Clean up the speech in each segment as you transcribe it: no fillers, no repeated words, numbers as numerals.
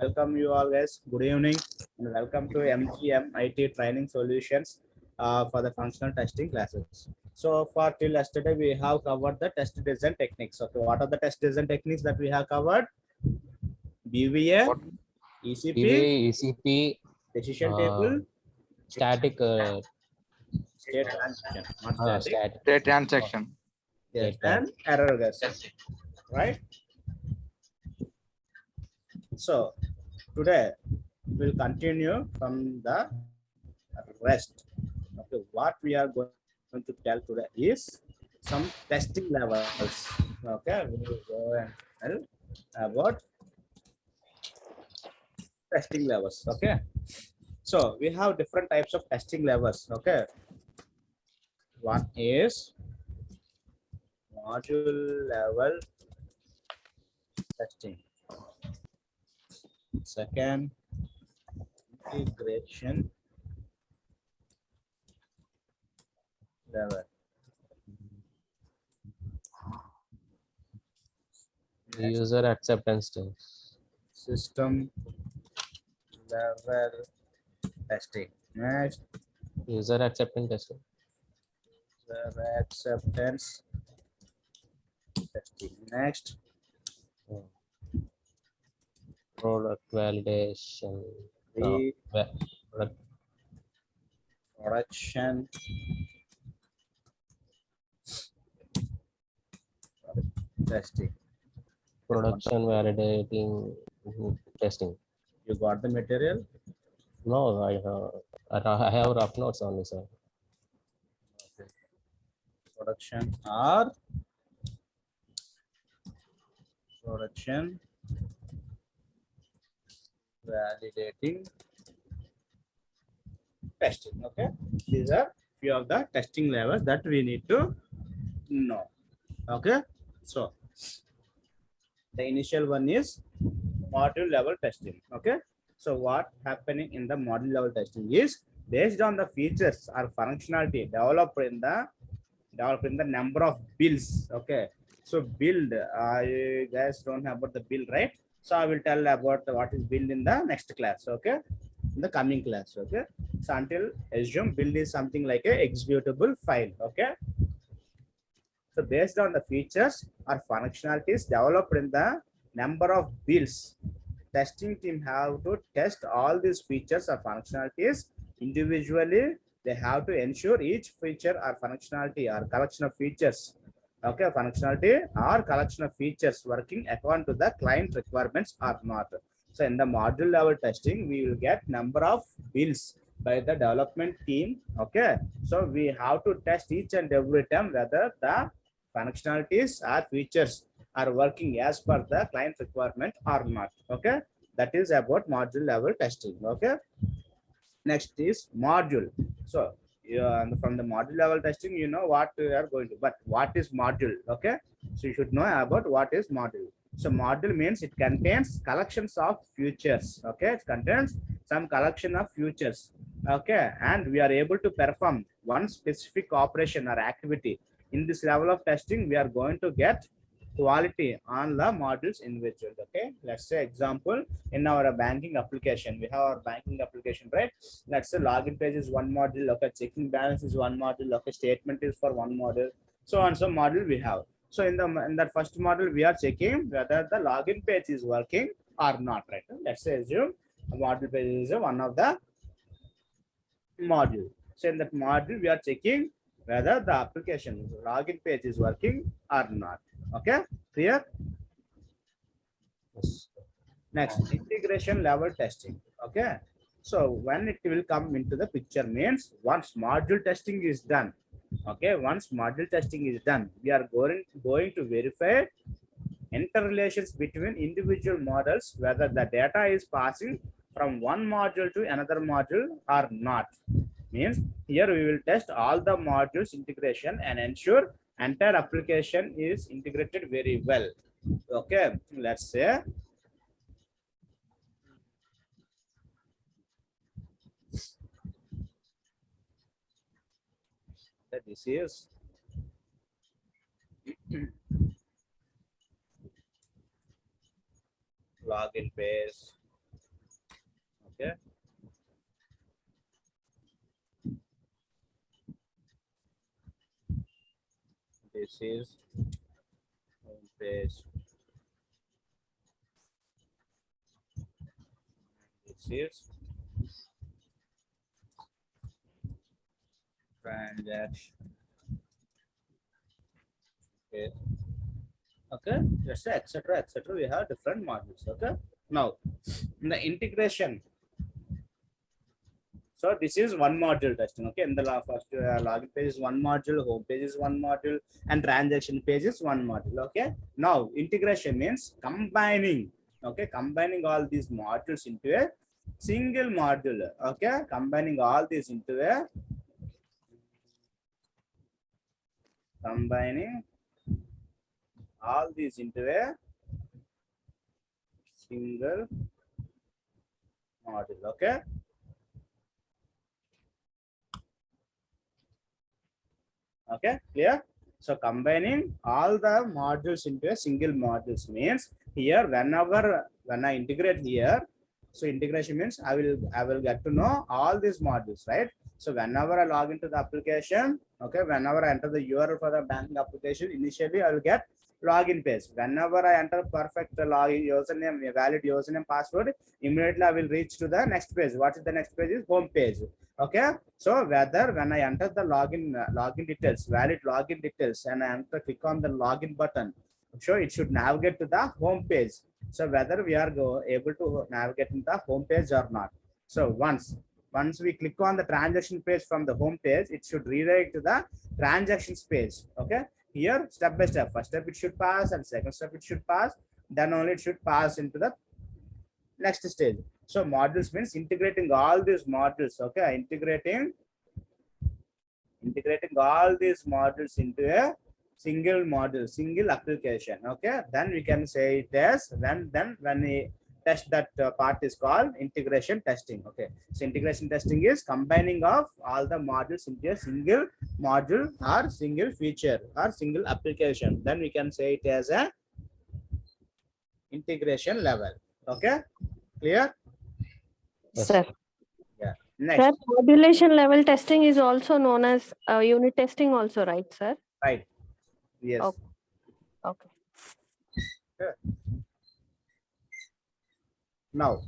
Welcome you all guys. Good evening and welcome to MGM IT Training Solutions for the functional testing classes. So for till yesterday we have covered the test design techniques. Okay, what are the test design techniques that we have covered? BVA, What? ECP, PVA, ECP, decision table, static, state transition, not static. static. State transaction. Yes, State and error gas, right? So today we'll continue from the rest. Okay, what we are going to tell today is some testing levels. Okay, we will go and tell about testing levels. Okay, so we have different types of testing levels. Okay, one is module level testing. Second, integration level. User acceptance test. System level testing. Next, User acceptance testing. user acceptance testing. Next, Product validation. the Product production testing. production validating testing. You got the material? No, I have rough notes only, sir. Okay. Production or production validating testing. Okay, these are few of the testing levels that we need to know. Okay, so the initial one is module level testing. Okay, so what happening in the module level testing is based on the features or functionality developed in the number of builds. Okay, so build, you guys don't have about the build, right? So I will tell about what is build in the next class. Okay, in the coming class. Okay, so until assume build is something like a executable file. Okay, so based on the features or functionalities developed in the number of builds, testing team have to test all these features or functionalities individually. They have to ensure each feature or functionality or collection of features, okay, functionality or collection of features working according to the client requirements or not. So in the module level testing, we will get number of builds by the development team. Okay, so we have to test each and every time whether the functionalities or features are working as per the client requirement or not. Okay, that is about module level testing. Okay, next is module. So from the module level testing, you know what we are going to, but what is module? Okay, so you should know about what is module. So module means it contains collections of features. Okay, it contains some collection of features. Okay, and we are able to perform one specific operation or activity. In this level of testing, we are going to get quality on the modules individual. Okay, let's say example, in our banking application, we have our banking application, right? Let's say login page is one module. Okay, checking balance is one module. Okay, statement is for one module. So on some module we have. So in that first module, we are checking whether the login page is working or not, right? Let's say assume a module page is one of the module. So in that module, we are checking whether the application login page is working or not. Okay, clear? Yes. Next, integration level testing. Okay, so when it will come into the picture means once module testing is done. Okay, once module testing is done, we are going to verify interrelations between individual models, whether the data is passing from one module to another module or not. Means here we will test all the modules integration and ensure entire application is integrated very well. Okay, let's say that this is login page. Okay. This is home page. This is transaction. Okay. Okay. Just etc. etc. We have different modules. Okay. Now, in the integration. So this is one module testing. Okay. In the first login page is one module, home page is one module, and transaction page is one module. Okay. Now integration means combining. Okay, combining all these modules into a single module. Okay, combining all these into a single module. Okay. Okay, clear? So combining all the modules into a single modules means here when I integrate here, so integration means I will get to know all these modules, right? So whenever I log into the application, okay, whenever I enter the URL for the banking application, initially I will get login page. Whenever I enter perfect login username, valid username, password, immediately I will reach to the next page. What is the next page? Is home page. Okay, so whether when I enter the login details, valid login details, and I click on the login button, so it should navigate to the home page. So whether we are able to navigate in the home page or not. So once we click on the transaction page from the home page, it should redirect to the transactions page. Okay, here step by step. First step it should pass, and second step it should pass. Then only it should pass into the next stage. So modules means integrating all these modules. Okay, integrating all these modules into a single module, single application. Okay, then we can say it as when we test, that part is called integration testing. Okay, so integration testing is combining of all the modules into a single module or single feature or single application. Then we can say it as a integration level. Okay, clear? Yes. Sir. Yeah. Sir, Next. modulation level testing is also known as unit testing also, right, sir? Right. Yes. Okay. Okay. Now,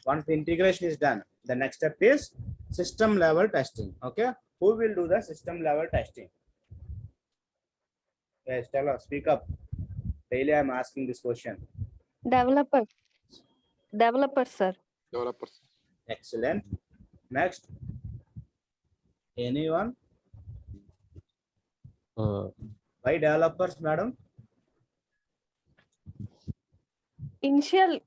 once the integration is done, the next step is system level testing. Okay, who will do the system level testing? Yes, tell us, speak up. Daily I'm asking this question. Developer, sir. Developers. Excellent. Next, anyone? Why developers, madam? Initial,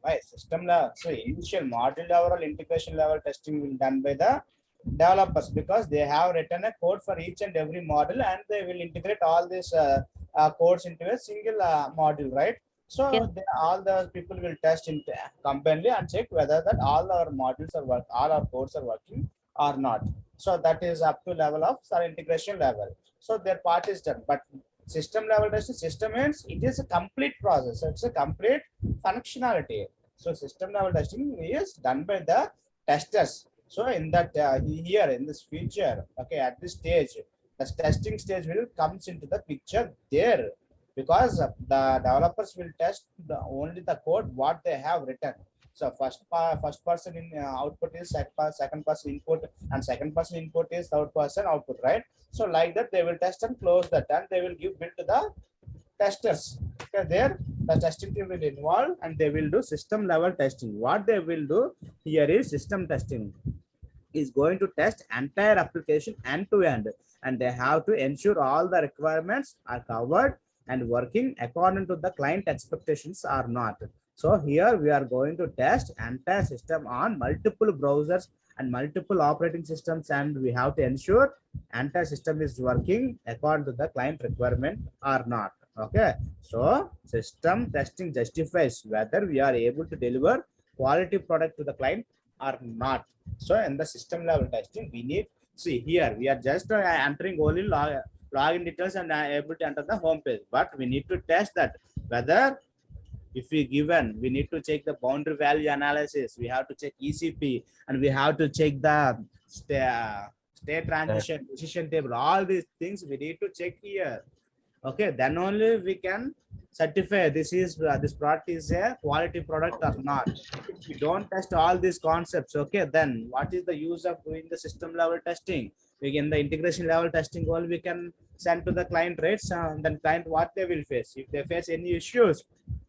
Why system level? So initial module level or integration level testing will be done by the developers, because they have written a code for each and every module, and they will integrate all these codes into a single module, right? So yes. all the people will test into combinedly and check whether that all our modules are work, all our codes are working or not. So that is up to level of integration level. So their part is done, but system level testing, system means it is a complete process. So it's a complete functionality. So system level testing is done by the testers. So in that here in this feature, okay, at this stage, the testing stage will comes into the picture there, because the developers will test only the code what they have written. So first person in output is second person input, and second person input is third person output, right? So like that they will test and close that, and they will give bill to the testers. Okay, there the testing team will involve, and they will do system level testing. What they will do here is system testing is going to test entire application end to end, and they have to ensure all the requirements are covered and working according to the client expectations or not. So here we are going to test entire system on multiple browsers and multiple operating systems, and we have to ensure entire system is working according to the client requirement or not. Okay, so system testing justifies whether we are able to deliver quality product to the client or not. So in the system level testing, we need, see here we are just entering only login details and able to enter the home page, but we need to test that whether If we given, we need to check the boundary value analysis. We have to check ECP, and we have to check the state transition, decision table. All these things we need to check here. Okay, then only we can certify this product is a quality product or not. If we don't test all these concepts, okay, then what is the use of doing the system level testing? We can the integration level testing all we can send to the client, rates, and then client what they will face. If they face any issues,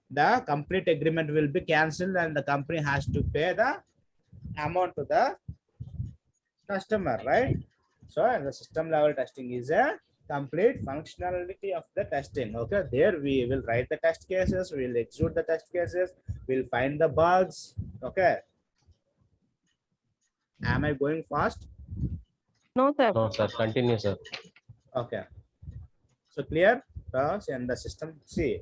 the complete agreement will be cancelled and the company has to pay the amount to the customer, right? So the system level testing is a complete functionality of the testing. Okay, there we will write the test cases, we will execute the test cases, we'll find the bugs. Okay, am I going fast? No, sir. No, sir. Continue, sir. Okay, so clear? And the system, see,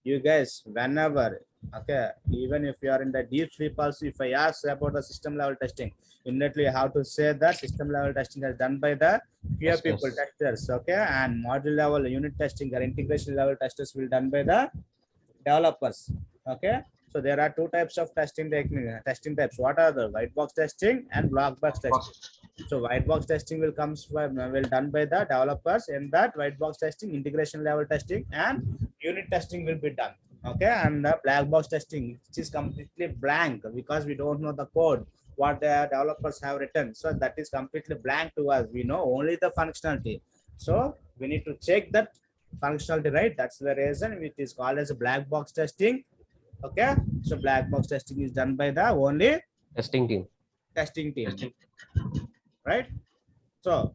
you guys, whenever, okay, even if you are in the deep sleep also, if I ask about the system level testing, immediately you have to say that system level testing is done by the peer people testers, okay, and module level unit testing or integration level testers will done by the developers. Okay, so there are two types of testing types. What are the white box testing and black box testing? So white box testing will done by the developers. In that white box testing, integration level testing and unit testing will be done. Okay, and the black box testing, which is completely blank because we don't know the code what the developers have written. So that is completely blank to us. We know only the functionality. So we need to check that functionality, right? That's the reason it is called as a black box testing. Okay, so black box testing is done by the only Testing team. Right? So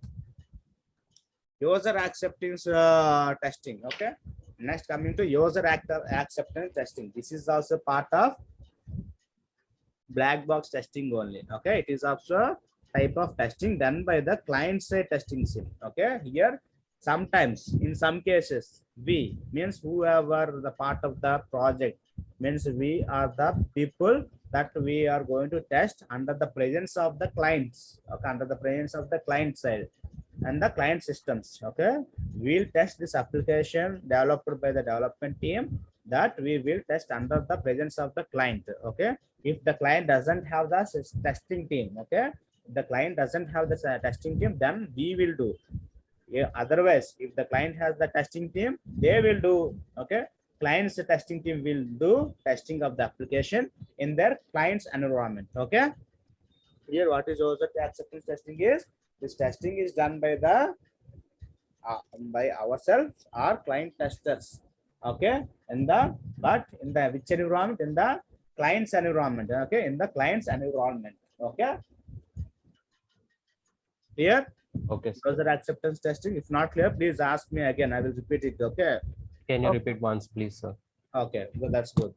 user acceptance testing. Okay, next coming to user acceptance testing. This is also part of black box testing only. Okay, it is also type of testing done by the client side testing sim. Okay, here sometimes in some cases we means whoever the part of the project means we are the people that we are going to test under the presence of the clients. Okay, under the presence of the client side and the client systems. Okay, we'll test this application developed by the development team that we will test under the presence of the client. Okay, if the client doesn't have the testing team, okay, if the client doesn't have the testing team, then we will do. Yeah, otherwise if the client has the testing team, they will do. Okay, client's testing team will do testing of the application in their client's environment. Okay, here what is also acceptance testing is, this testing is done by the by ourselves or client testers. Okay, in the which environment? In the client's environment. Okay, in the client's environment. Okay, clear? Okay, User acceptance testing. If not clear, please ask me again. I will repeat it. Okay. can you repeat once, please, sir? Okay, well, that's good.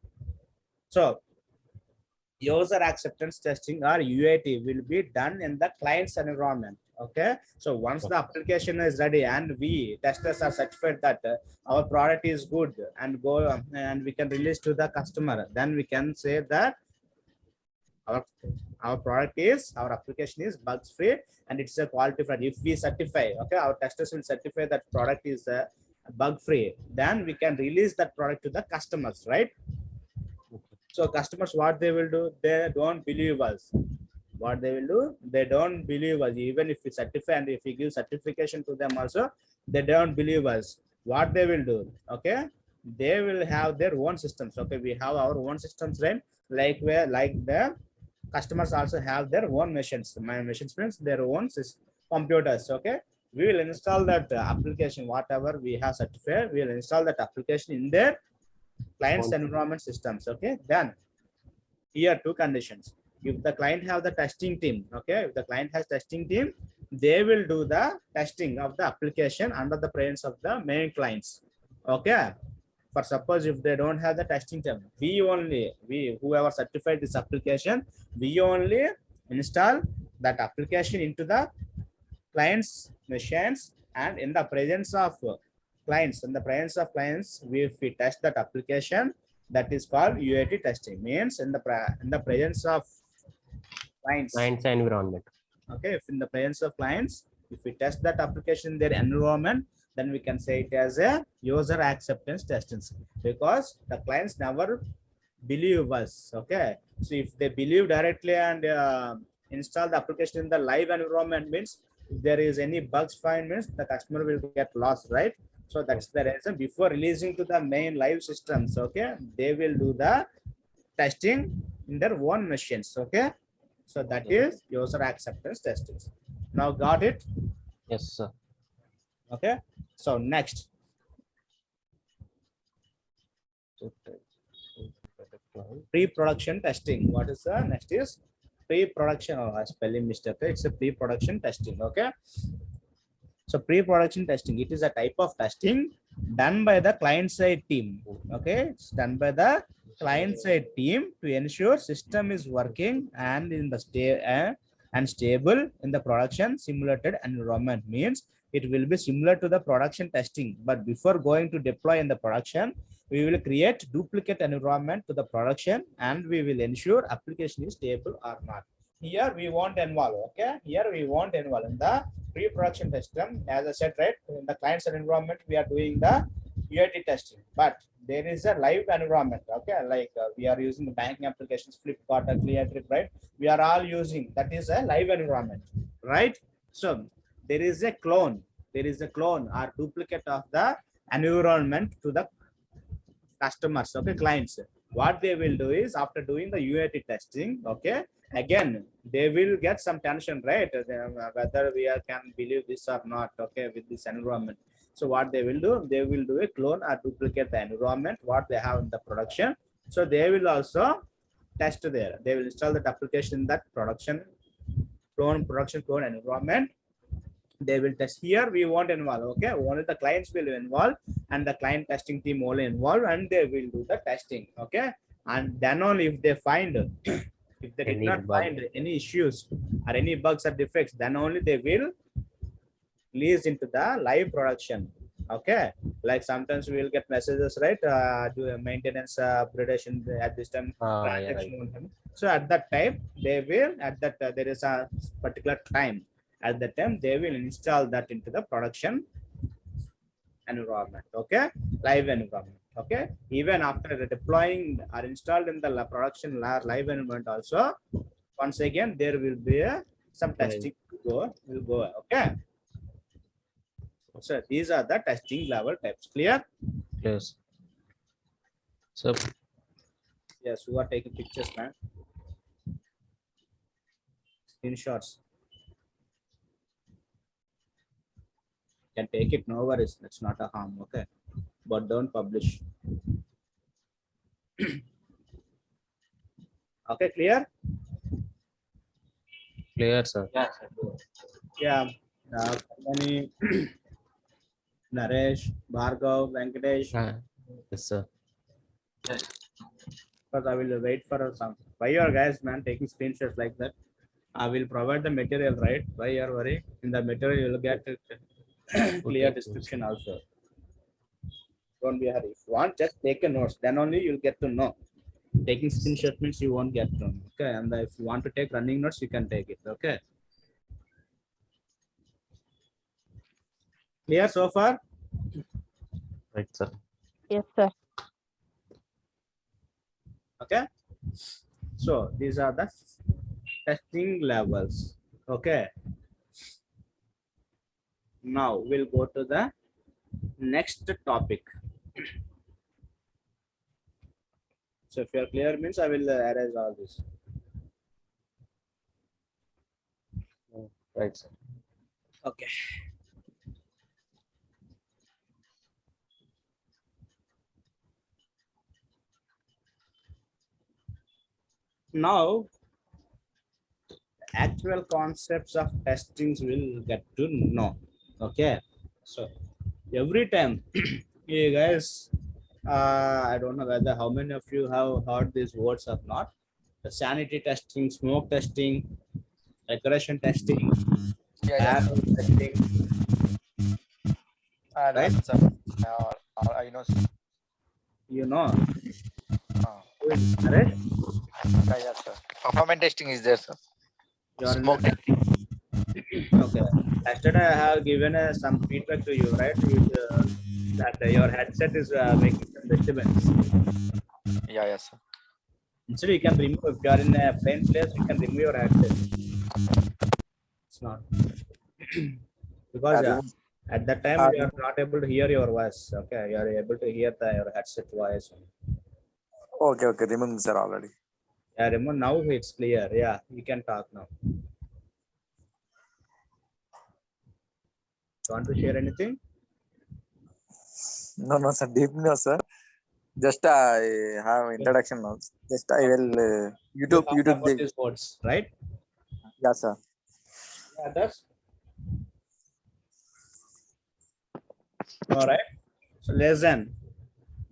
So user acceptance testing or UAT will be done in the client's environment. Okay, so once the application is ready and we testers are certified that our product is good and and we can release to the customer, then we can say that our product is, our application is bugs free and it's a quality product. If we certify, okay, our testers will certify that product is bug free, then we can release that product to the customers, right? So customers, what they will do, they don't believe us. What they will do, they don't believe us. Even if we certify and if we give certification to them also, they don't believe us. What they will do, okay, they will have their own systems. Okay, we have our own systems, right? Like the customers also have their own machines. My machines means their own computers. Okay, we will install that application, whatever we have certified, we will install that application in their client's environment systems. Okay, then here two conditions. If the client have the testing team, okay, if the client has testing team, they will do the testing of the application under the presence of the main clients. Okay, for suppose if they don't have the testing team, we whoever certified this application, we only install that application into the clients machines, and in the presence of clients, if we test that application, that is called UAT testing. Means in the presence of clients environment. Okay, if in the presence of clients, if we test that application in their environment, then we can say it as a user acceptance testing, because the clients never believe us. Okay, so if they believe directly and install the application in the live environment, means if there is any bugs find, means the customer will get lost, right? So that's the reason before releasing to the main live systems, okay, they will do the testing in their own machines. Okay, so that is user acceptance testing. Now got it? Yes, sir. Okay, so next, pre-production testing. What is the next is pre-production, or spelling mistake, it's a pre-production testing. Okay, so pre-production testing, it is a type of testing done by the client side team. Okay, it's done by the client side team to ensure system is working and in the and stable in the production simulated environment. Means it will be similar to the production testing, but before going to deploy in the production, we will create duplicate environment to the production and we will ensure application is stable or not. Here we won't involve. Okay, here we won't involve in the pre-production testing. As I said, right, in the client side environment we are doing the UAT testing, but there is a live environment. Okay, like we are using the banking applications, Flipkart, ClearTrip, right? We are all using, that is a live environment, right? So there is a clone or duplicate of the environment to the customers, okay, clients. What they will do is, after doing the UAT testing, okay, again they will get some tension, right, whether we can believe this or not, okay, with this environment. So what they will do, they will do a clone or duplicate the environment what they have in the production. So they will also test there. They will install that application in that production clone environment. They will test. Here we won't involve. Okay, only the clients will involve and the client testing team will involve and they will do the testing. Okay, and then only if they find if they did not find any issues or any bugs or defects, then only they will release into the live production. Okay, like sometimes we will get messages, right, do a maintenance upgradation at this time, transaction. Yeah, right. So at that time they will, at that there is a particular time, at that time they will install that into the production environment. Okay, live environment. Okay, even after deploying or installed in the production live environment also, once again there will be some testing will go. Okay, so these are the testing level types. Clear? Yes. So yes, who are taking pictures, man? Screenshots. Can take it, no worries. That's not a harm. Okay, but don't publish. Okay, clear? Clear, sir. Yeah. Any Naresh, Bhargav, Venkatesh. Yes, sir. Because I will wait for some. Why you are guys, man, taking screenshots like that? I will provide the material, right? Why you are worried? In the material, you will get clear description also. Don't be hurry. If you want, just take a notes. Then only you'll get to know. Taking screenshot means you won't get to know. Okay, and if you want to take running notes, you can take it. Okay. Clear so far? Right, sir. Yes, sir. Okay. So these are the testing levels. Okay. Now we'll go to the next topic. So if you are clear, means I will erase all this. Right, sir. Okay. Now, actual concepts of testings will get to know. Okay. So every time, you guys, I don't know whether how many of you have heard these words or not. The sanity testing, smoke testing, regression testing, testing. Right? I know. You know. Correct? Yes, sir. Performance testing is there, sir. Smoke testing. Okay. Yesterday I have given some feedback to you, right? That your headset is making some disturbance. Yeah, yes, sir. Instead, you can remove, if you are in a plain place, you can remove your headset. It's not. Because at that time you are not able to hear your voice. Okay, you are able to hear your headset voice. Okay, okay, removing sir already. Yeah, remove now it's clear. Yeah, you can talk now. Want to share anything? No, no, sir, deep no, sir. Just I have introduction now. Just I will You YouTube, heard YouTube. about these words, right? Yeah, sir. Yeah, that's all right. So listen.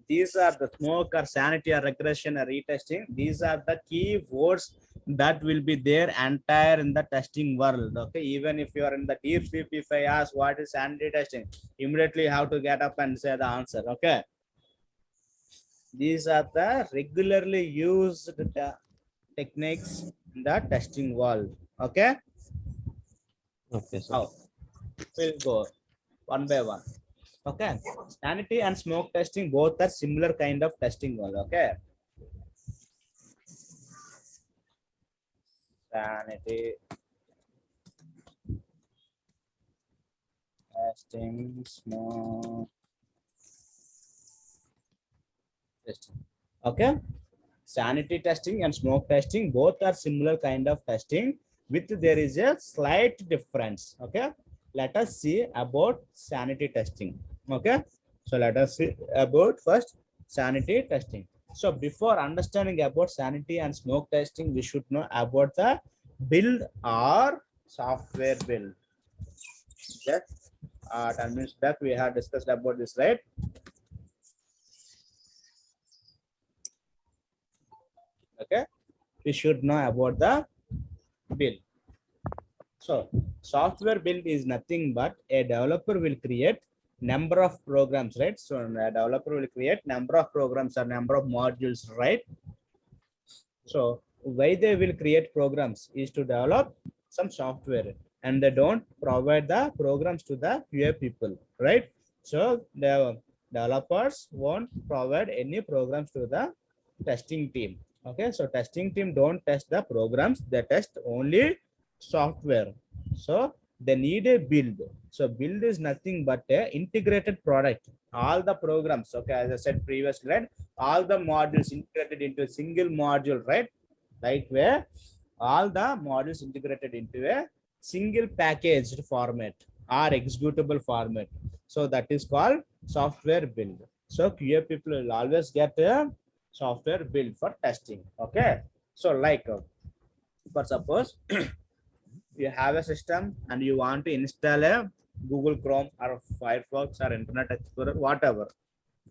These are the smoke or sanity or regression or retesting. These are the key words that will be there entire in the testing world. Okay, even if you are in the deep sleep, if I ask what is sanity testing, immediately how to get up and say the answer. Okay, these are the regularly used techniques in the testing world. Okay, Okay, sir. now we'll go one by one. Okay, sanity and smoke testing both are similar kind of testing world. Okay. Sanity testing, smoke testing. Okay, sanity testing and smoke testing both are similar kind of testing with there is a slight difference. Okay, let us see about sanity testing. Okay, so let us see about first sanity testing. So before understanding about sanity and smoke testing, we should know about the build or software build. Just 10 minutes back we have discussed about this, right? Okay, we should know about the build. So software build is nothing but a developer will create number of programs, right? So a developer will create number of programs or number of modules, right? So why they will create programs is to develop some software, and they don't provide the programs to the QA people, right? So the developers won't provide any programs to the testing team. Okay, so testing team don't test the programs, they test only software. So they need a build. So build is nothing but a integrated product. All the programs, okay, as I said previously, right, all the modules integrated into a single module, right? Like where all the modules integrated into a single packaged format or executable format. So that is called software build. So QA people will always get a software build for testing. Okay, so like for suppose you have a system and you want to install a Google Chrome or Firefox or Internet Explorer, whatever.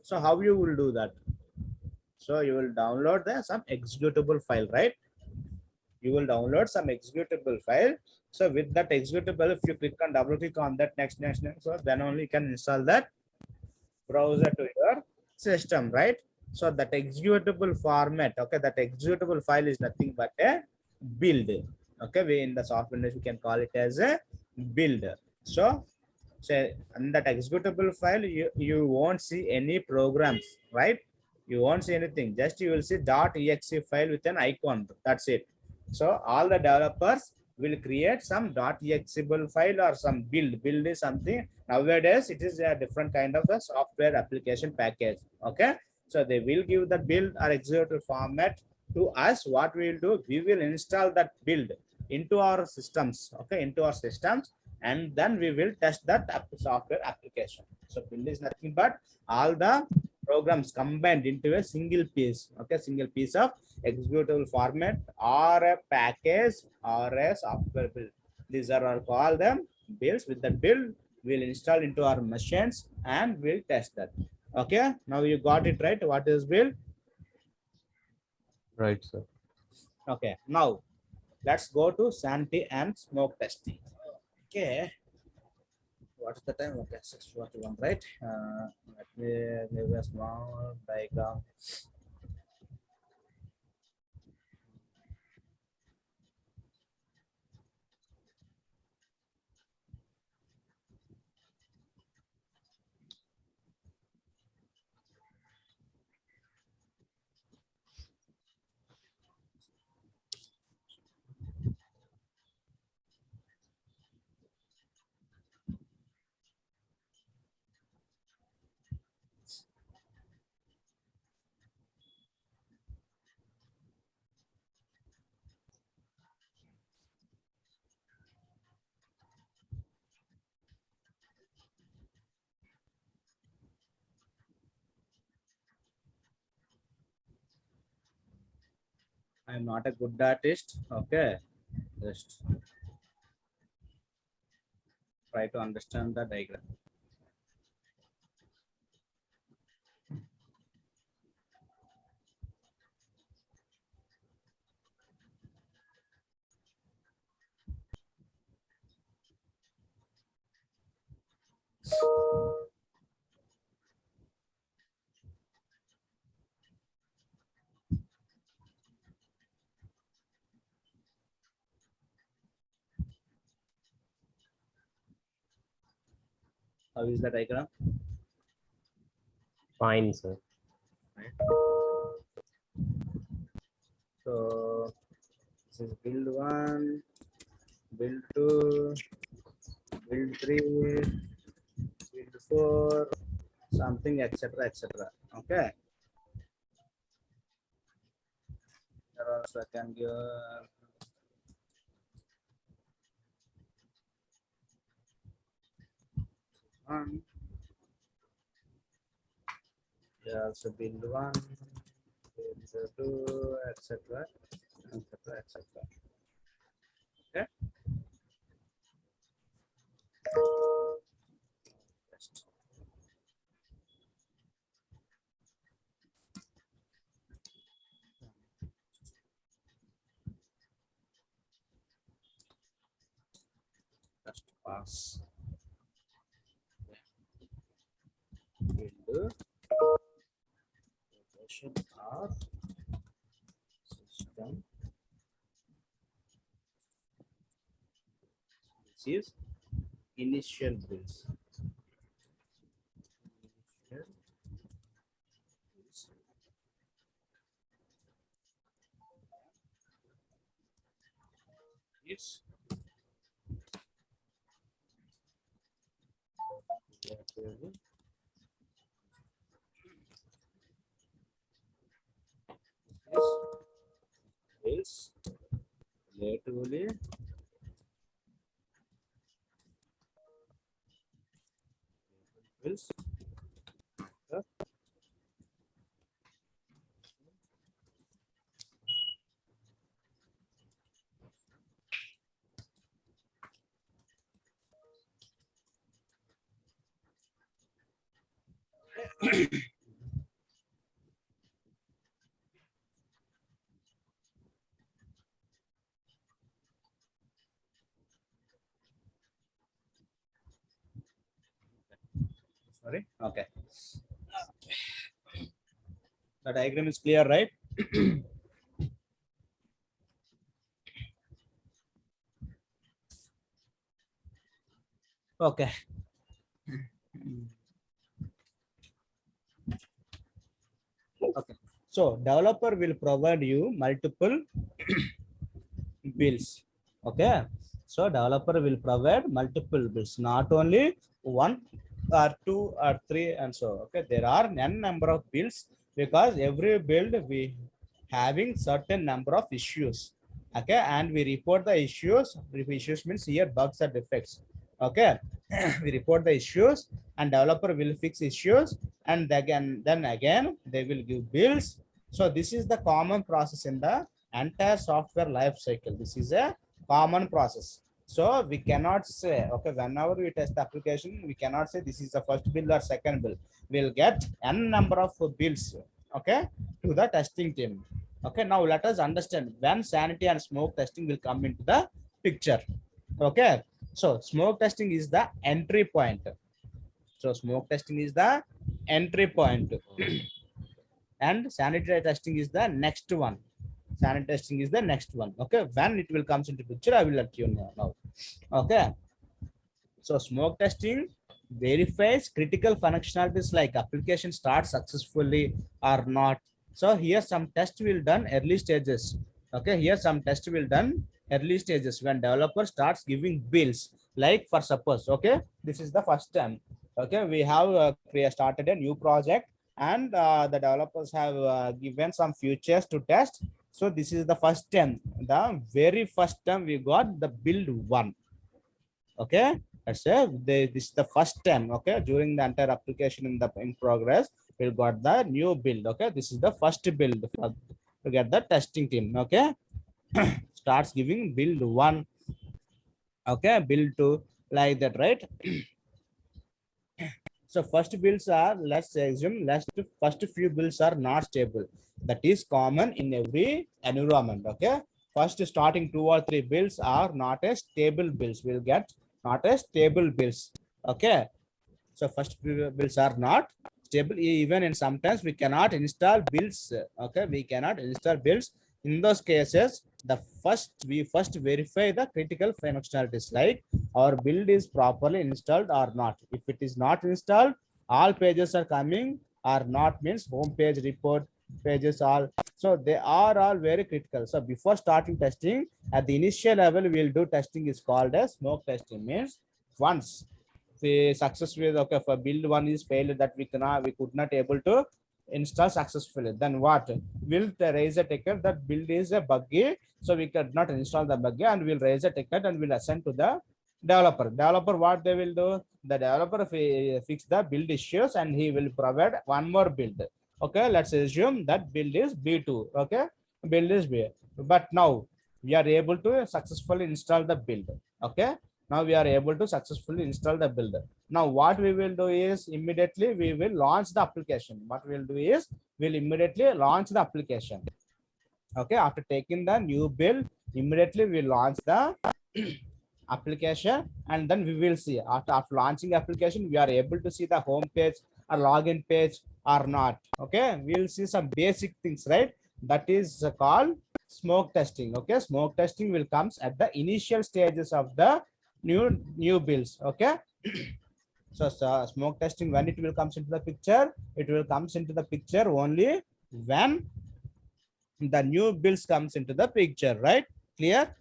So how you will do that? So you will download the some executable file, right? You will download some executable file. So with that executable, if you click on double click on that next, so then only you can install that browser to your system, right? So that executable format, okay, that executable file is nothing but a build. Okay, we in the software industry we can call it as a build. So say in that executable file you won't see any programs, right? You won't see anything, just you will see .exe file with an icon, that's it. So all the developers will create some .exeable file or some build is something nowadays it is a different kind of a software application package. Okay, so they will give the build or executable format to us. What we will do, we will install that build into our systems, okay, into our systems, and then we will test that software application. So build is nothing but all the programs combined into a single piece, okay, single piece of executable format or a package or a software build. These are all called them builds. With that build we'll install into our machines and we'll test that. Okay, now you got it right, what is build? Right, sir. Okay, now let's go to Santi and smoke testing. Okay, what is the time? Okay, 6:41, right? Let me give a small diagram. I'm not a good artist. Okay, just try to understand the diagram. How is the diagram? Fine, sir. So this is build 1, build 2, build 3, build 4, something, etc., etc. Okay. There also I can give one. Yeah, also build 1, build 2, etc., etc., etc. Okay. Just pass. Build regression of system. This is initial builds. Initial builds. Yes. Is relatively bills. Sorry. Okay. The diagram is clear, right? Okay. Okay. So developer will provide you multiple bills. Okay. So developer will provide multiple bills, not only one or two or three and so. Okay. There are n number of bills because every build we having certain number of issues. Okay. And we report the issues. Issues means here bugs or defects. Okay. We report the issues and developer will fix issues and then again they will give bills. So this is the common process in the entire software life cycle. This is a common process. So we cannot say, okay, whenever we test the application, we cannot say this is the first bill or second bill. We'll get n number of bills, okay, to the testing team. Okay, now let us understand when sanity and smoke testing will come into the picture. Okay, so smoke testing is the entry point. So smoke testing is the entry point. And sanitary testing is the next one. Sanity testing is the next one. Okay, when it will comes into picture, I will let you know now. Okay, so smoke testing verifies critical functionalities like application starts successfully or not. So here some test will done early stages. Okay, here some test will done early stages when developer starts giving bills. Like for suppose, okay, this is the first time. Okay, we have started a new project and the developers have given some features to test. So this is the first time, the very first time we got the build one. Okay, let's say this is the first time. Okay, during the entire application in progress, we got the new build. Okay, this is the first build to get the testing team. Okay. Starts giving build 1. Okay, build 2, like that, right? So first builds are, let's assume, first few builds are not stable. That is common in every environment. Okay. First starting 2 or 3 builds are not a stable builds. We'll get not a stable builds. Okay. So first builds are not stable. Even in sometimes we cannot install builds. Okay. We cannot install builds. In those cases, we first verify the critical functionalities, like our build is properly installed or not. If it is not installed, all pages are coming or not, means home page, report pages, all. So they are all very critical. So before starting testing, at the initial level, we'll do testing is called as smoke testing. Means once we successfully, okay, for build 1 is failed, that we could not able to install successfully, then what, we'll raise a ticket that build is a buggy, so we could not install the buggy, and we'll raise a ticket and we'll assign to the developer. What they will do, the developer fix the build issues and he will provide one more build. Okay, let's assume that build is b2. Okay, build is b, but now we are able to successfully install the build. Okay, now we are able to successfully install the build. Now what we will do is immediately we will launch the application. What we will do is we'll immediately launch the application. Okay, after taking the new build, immediately we launch the application, and then we will see after launching application, we are able to see the home page or login page or not. Okay, we will see some basic things, right? That is called smoke testing. Okay, smoke testing will comes at the initial stages of the new builds. Okay. So smoke testing, when it will comes into the picture, it will comes into the picture only when the new builds comes into the picture, right? Clear?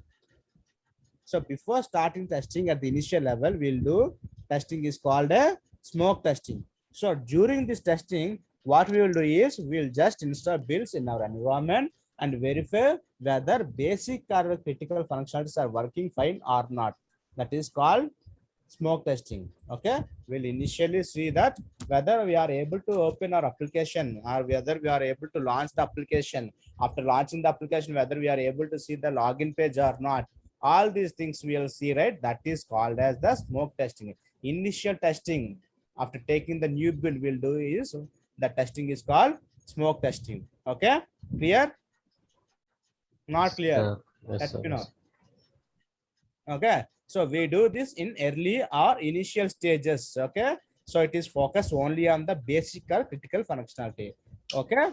So before starting testing at the initial level, we'll do testing is called a smoke testing. So during this testing, what we will do is we'll just install builds in our environment and verify whether basic or critical functionalities are working fine or not. That is called smoke testing. Okay, we'll initially see that whether we are able to open our application or whether we are able to launch the application. After launching the application, whether we are able to see the login page or not. All these things we will see, right? That is called as the smoke testing. Initial testing after taking the new build will do is the testing is called smoke testing. Okay, clear? Not clear? Yes, Let sir. me know. Okay, so we do this in early or initial stages. Okay, so it is focused only on the basic or critical functionality. Okay,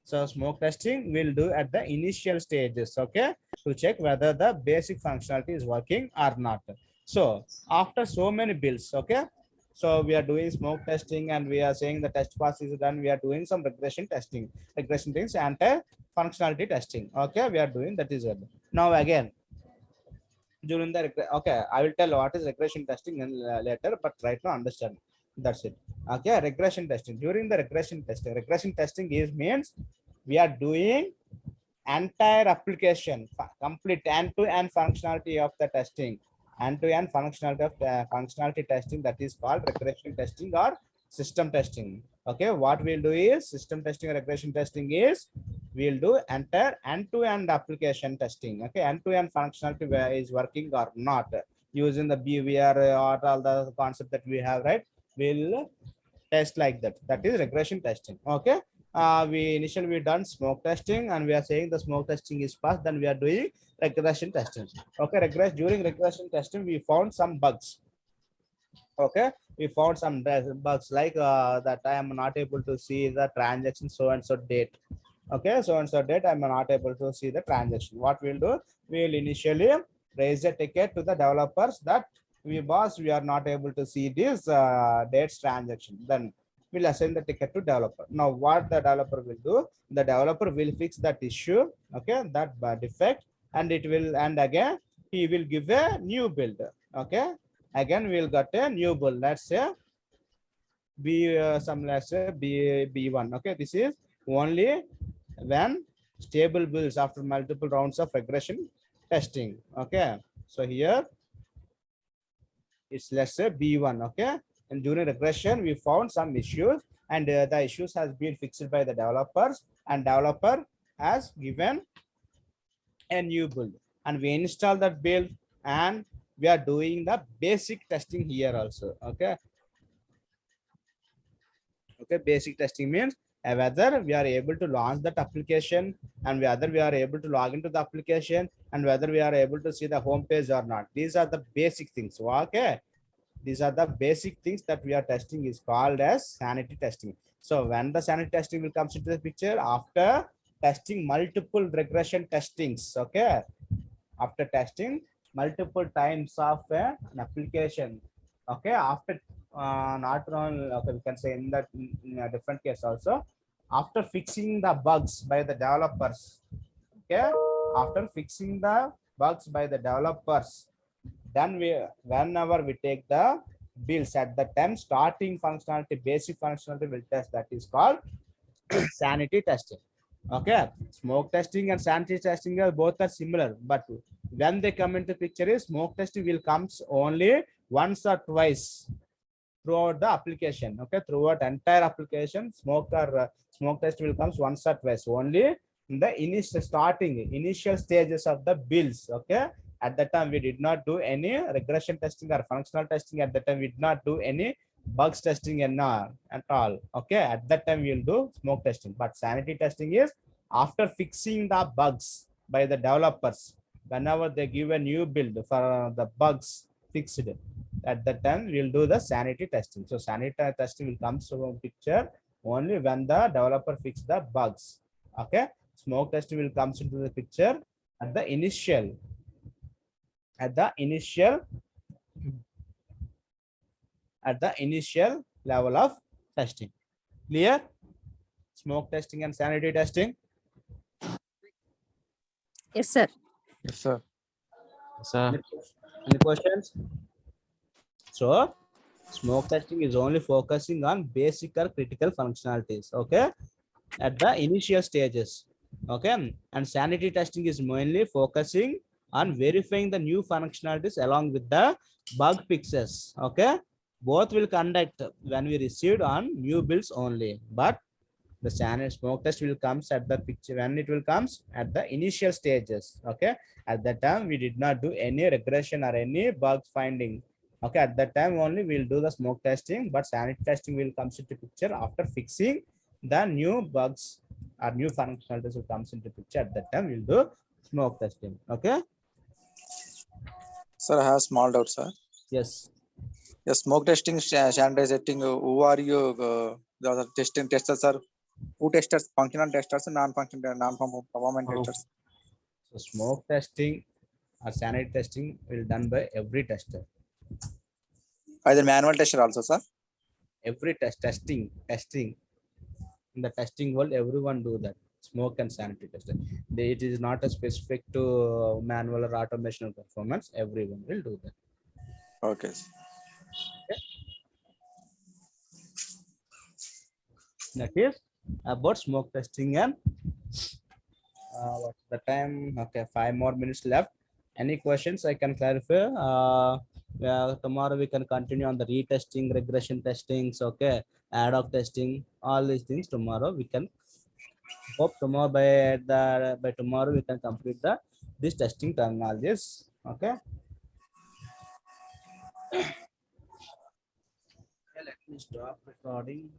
so smoke testing will do at the initial stages. Okay, to check whether the basic functionality is working or not. So after so many builds, okay, so we are doing smoke testing and we are saying the test pass is done. We are doing some regression testing, regression things, and functionality testing. Okay, we are doing that is it. Now again, during the okay, I will tell what is regression testing in later, but right now understand, that's it. Okay, regression testing. During the regression testing is means we are doing entire application complete end-to-end functionality of the testing, end-to-end functionality of functionality testing, that is called regression testing or system testing. Okay, what we'll do is system testing or regression testing is we'll do entire end-to-end application testing. Okay, end-to-end functionality where is working or not using the behavior or all the concept that we have, right? We'll test like that. That is regression testing. Okay, we initially done smoke testing and we are saying the smoke testing is passed, then we are doing regression testing. Okay, during regression testing we found some bugs. Okay, we found some bugs like that I am not able to see the transaction so and so date. Okay, so and so date I'm not able to see the transaction. What we'll do, we'll initially raise a ticket to the developers that we are not able to see this dates transaction. Then we'll assign the ticket to developer. Now what the developer will do, the developer will fix that issue, okay, that defect, and it will, and again he will give a new build. Okay, again we'll get a new build. Let's say let's say b1. Okay, this is only when stable builds after multiple rounds of regression testing. Okay, so here it's, let's say, b1. Okay, and during regression we found some issues and the issues has been fixed by the developers, and developer has given a new build, and we install that build, and we are doing the basic testing here also. Okay. Okay, basic testing means whether we are able to launch that application, and whether we are able to log into the application, and whether we are able to see the home page or not. These are the basic things. Okay, these are the basic things that we are testing, is called as sanity testing. So when the sanity testing will comes into the picture, after testing multiple regression testings. Okay, after testing multiple times of an application. Okay, after not only, okay, we can say in that in a different case also, after fixing the bugs by the developers. Okay, after fixing the bugs by the developers, then we, whenever we take the builds, at the time starting functionality, basic functionality will test, that is called sanity testing. Okay, smoke testing and sanity testing are both are similar, but when they come into picture, is smoke testing will comes only once or twice throughout the application. Okay, throughout entire application, smoke test will comes once or twice only in the initial stages of the builds. Okay, at that time we did not do any regression testing or functional testing. At that time we did not do any bugs testing and at all. Okay, at that time we will do smoke testing. But sanity testing is after fixing the bugs by the developers, whenever they give a new build for the bugs fixed, at that time we'll do the sanity testing. So sanity testing will come to picture only when the developer fix the bugs. Okay, smoke testing will comes into the picture at the initial level of testing. Clear? Smoke testing and sanity testing. Yes, sir. Yes, sir. Sir, Any questions? So smoke testing is only focusing on basic or critical functionalities. Okay, at the initial stages. Okay, and sanity testing is mainly focusing on verifying the new functionalities along with the bug fixes. Okay, both will conduct when we received on new builds only, but the sanity smoke test will comes at the picture when it will comes at the initial stages. Okay, at that time we did not do any regression or any bug finding. Okay, at that time only we'll do the smoke testing, but sanity testing will comes into picture after fixing the new bugs or new functionalities will comes into picture. At that time we'll do smoke testing. Okay. Sir, I have small doubt, sir. Yes. Yes, smoke testing, sanitize testing. Who are you? The testing testers, sir. Who testers? Functional testers, non-performant Oh. testers. So smoke testing or sanity testing will done by every tester. Either manual tester also, sir. Every testing in the testing world, everyone do that. Smoke and sanity testing. It is not a specific to manual or automation or performance. Everyone will do that. Okay. That is about smoke testing. And what's the time? Okay, 5 more minutes left. Any questions I can clarify? Tomorrow we can continue on the retesting, regression testings. Okay, ad hoc testing, all these things tomorrow we can. Hope tomorrow by tomorrow we can complete this testing terminologies. Okay. Let me stop recording.